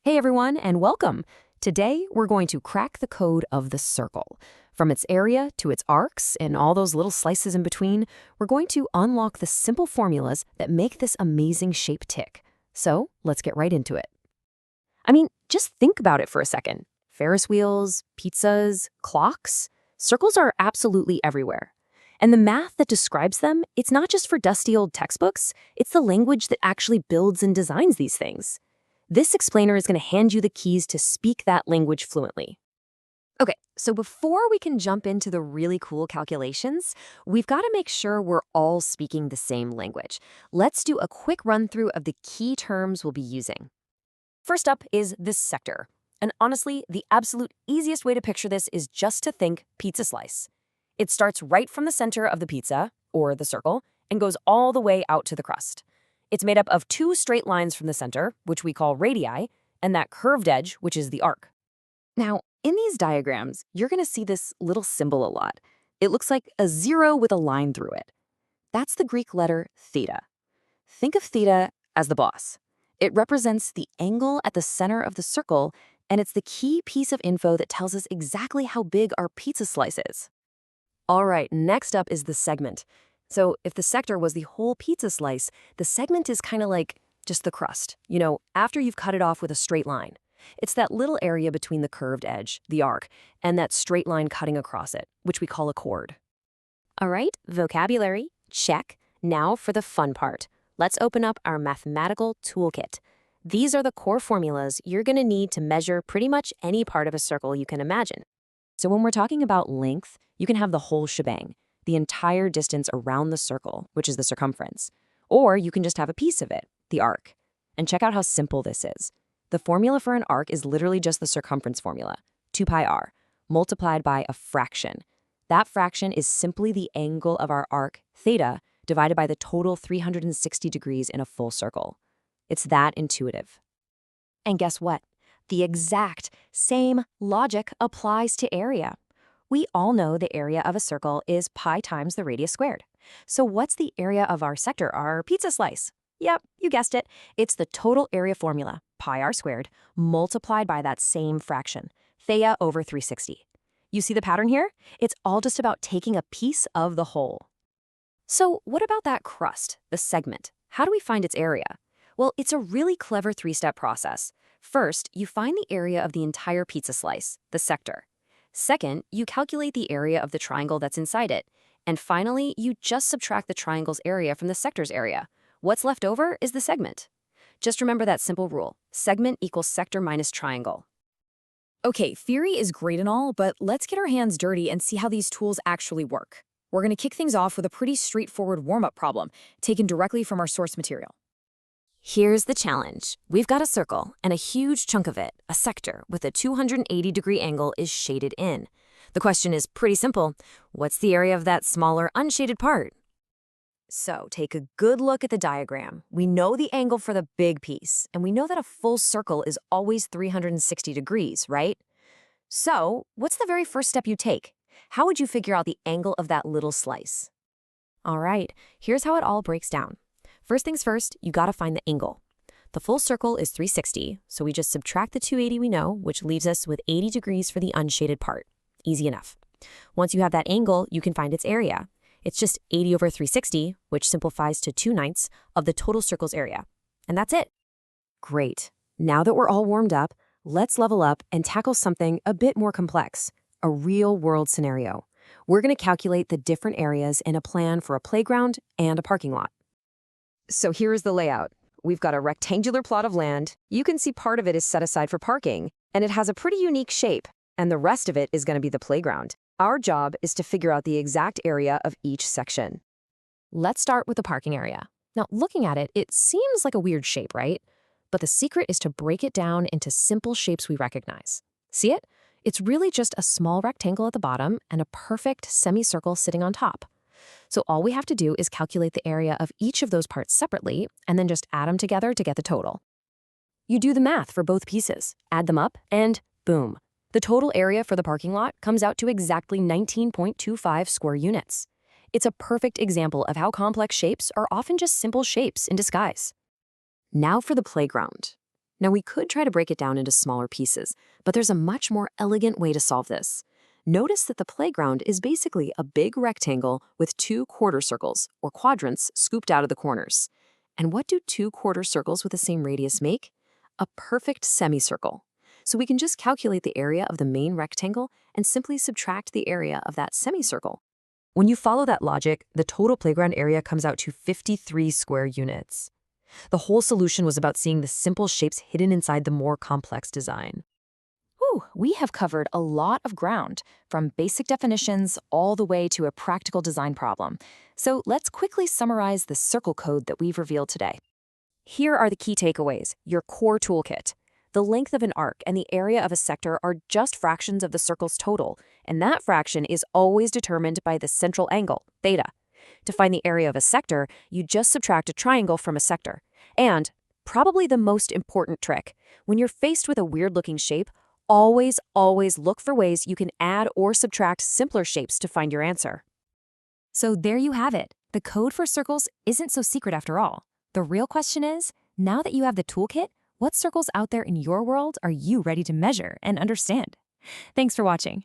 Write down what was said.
Hey everyone, and welcome! Today, we're going to crack the code of the circle. From its area to its arcs and all those little slices in between, we're going to unlock the simple formulas that make this amazing shape tick. So, let's get right into it. Just think about it for a second. Ferris wheels, pizzas, clocks. Circles are absolutely everywhere. And the math that describes them, it's not just for dusty old textbooks, it's the language that actually builds and designs these things. This explainer is going to hand you the keys to speak that language fluently. Okay, so before we can jump into the really cool calculations, we've got to make sure we're all speaking the same language. Let's do a quick run-through of the key terms we'll be using. First up is the sector. And honestly, the absolute easiest way to picture this is just to think pizza slice. It starts right from the center of the pizza, or the circle, and goes all the way out to the crust. It's made up of two straight lines from the center, which we call radii, and that curved edge, which is the arc. Now, in these diagrams, you're going to see this little symbol a lot. It looks like a zero with a line through it. That's the Greek letter theta. Think of theta as the boss. It represents the angle at the center of the circle, and it's the key piece of info that tells us exactly how big our pizza slice is. All right, next up is the segment. So if the sector was the whole pizza slice, the segment is kind of like just the crust, after you've cut it off with a straight line. It's that little area between the curved edge, the arc, and that straight line cutting across it, which we call a chord. All right, vocabulary, check. Now for the fun part. Let's open up our Mathematical Toolkit. These are the core formulas you're going to need to measure pretty much any part of a circle you can imagine. So when we're talking about length, you can have the whole shebang, the entire distance around the circle, which is the circumference. Or you can just have a piece of it, the arc. And check out how simple this is. The formula for an arc is literally just the circumference formula, 2 pi r, multiplied by a fraction. That fraction is simply the angle of our arc, theta, divided by the total 360 degrees in a full circle. It's that intuitive. And guess what? The exact same logic applies to area. We all know the area of a circle is pi times the radius squared. So what's the area of our sector, our pizza slice? Yep, you guessed it. It's the total area formula, pi r squared, multiplied by that same fraction, theta over 360. You see the pattern here? It's all just about taking a piece of the whole. So what about that crust, the segment? How do we find its area? Well, it's a really clever three-step process. First, you find the area of the entire pizza slice, the sector. Second, you calculate the area of the triangle that's inside it. And finally, you just subtract the triangle's area from the sector's area. What's left over is the segment. Just remember that simple rule. Segment equals sector minus triangle. Okay, theory is great and all, but let's get our hands dirty and see how these tools actually work. We're going to kick things off with a pretty straightforward warm-up problem, taken directly from our source material. Here's the challenge. We've got a circle, and a huge chunk of it, a sector with a 280-degree angle, is shaded in. The question is pretty simple. What's the area of that smaller, unshaded part? So take a good look at the diagram. We know the angle for the big piece, and we know that a full circle is always 360 degrees, right? So what's the very first step you take? How would you figure out the angle of that little slice? All right, here's how it all breaks down. First things first, you gotta find the angle. The full circle is 360, so we just subtract the 280 we know, which leaves us with 80 degrees for the unshaded part. Easy enough. Once you have that angle, you can find its area. It's just 80 over 360, which simplifies to 2/9 of the total circle's area. And that's it. Great. Now that we're all warmed up, let's level up and tackle something a bit more complex, a real-world scenario. We're gonna calculate the different areas in a plan for a playground and a parking lot. So here's the layout. We've got a rectangular plot of land. You can see part of it is set aside for parking, and it has a pretty unique shape, and the rest of it is going to be the playground. Our job is to figure out the exact area of each section. Let's start with the parking area. Now, looking at it, it seems like a weird shape, right? But the secret is to break it down into simple shapes we recognize. See it? It's really just a small rectangle at the bottom and a perfect semicircle sitting on top. So all we have to do is calculate the area of each of those parts separately and then just add them together to get the total. You do the math for both pieces, add them up, and boom. The total area for the parking lot comes out to exactly 19.25 square units. It's a perfect example of how complex shapes are often just simple shapes in disguise. Now for the playground. Now, we could try to break it down into smaller pieces, but there's a much more elegant way to solve this. Notice that the playground is basically a big rectangle with two quarter circles, or quadrants, scooped out of the corners. And what do two quarter circles with the same radius make? A perfect semicircle. So we can just calculate the area of the main rectangle and simply subtract the area of that semicircle. When you follow that logic, the total playground area comes out to 53 square units. The whole solution was about seeing the simple shapes hidden inside the more complex design. Whew, we have covered a lot of ground, from basic definitions all the way to a practical design problem. So let's quickly summarize the circle code that we've revealed today. Here are the key takeaways, your core toolkit. The length of an arc and the area of a sector are just fractions of the circle's total, and that fraction is always determined by the central angle, theta. To find the area of a sector, you just subtract a triangle from a sector. And, probably the most important trick, when you're faced with a weird-looking shape, always look for ways you can add or subtract simpler shapes to find your answer. So there you have it. The code for circles isn't so secret after all. The real question is, now that you have the toolkit, what circles out there in your world are you ready to measure and understand? Thanks for watching.